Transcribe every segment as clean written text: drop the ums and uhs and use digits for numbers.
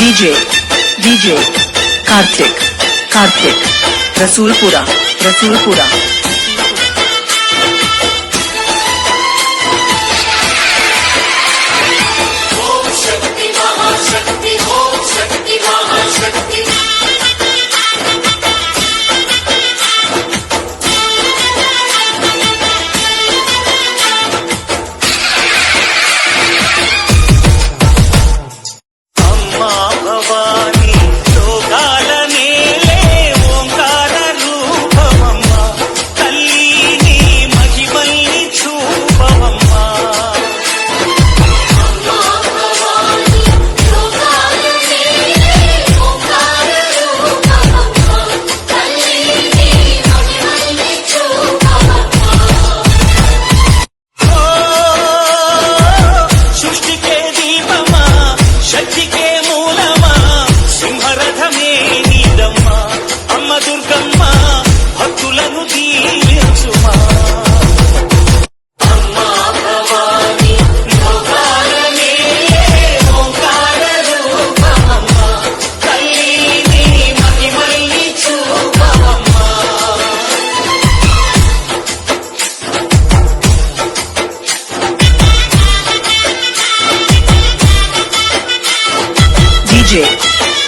DJ Karthik Rasulpura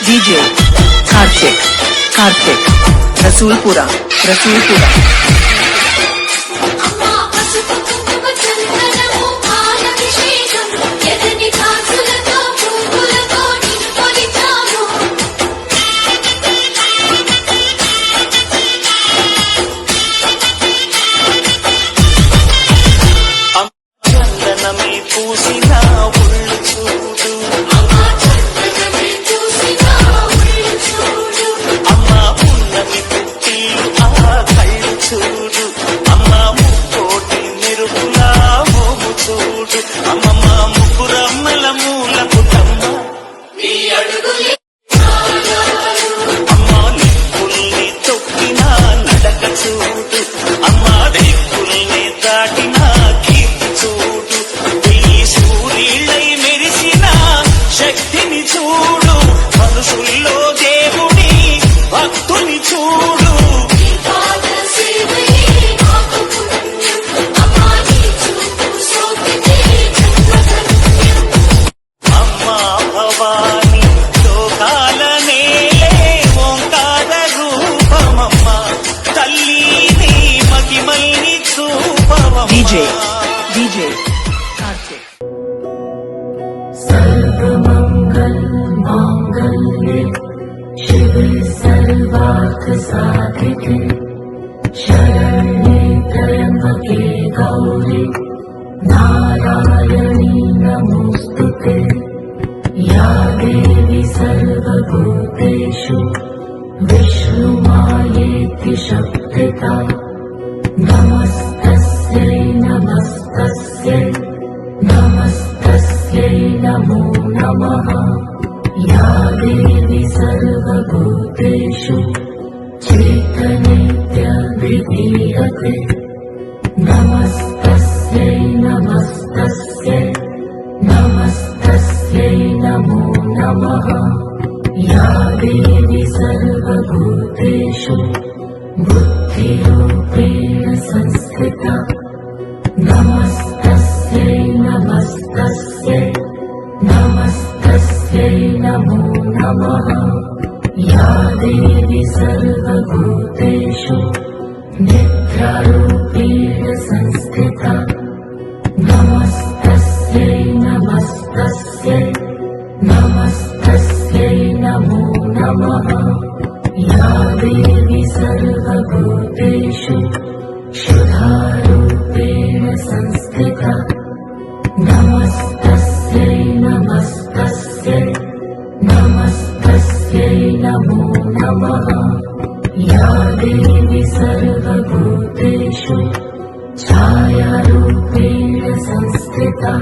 DJ Karthik Rasulpura DJ Karthik सर्वमंगल मांगल्ये शिवे सर्वार्थ साधिके शरण्ये त्र्यंबके गौरी नारायणी नमोस्तुते या देवी सर्वभूतेषु विष्णुमायेति शक्तिता नमस्तस्यै नमो नमः या देवी सर्वभूतेषु चैतन्येत्य विधीयते नमस्तस्यै नमो नमः या देवी सर्वभूतेषु बुद्धिरूपेण संस्थिता नमस्तस्यै नमो नमः या देवी सर्वभूतेषु निद्रारूपेण संस्थिता नमस्तस्यै नमो नमः या देवी सर्वभूतेषु शुद्धारूपेण संस्थिता नमस्तस्यै नमो नमः या देवी सर्वभूतेषु छायारूपेण संस्थिता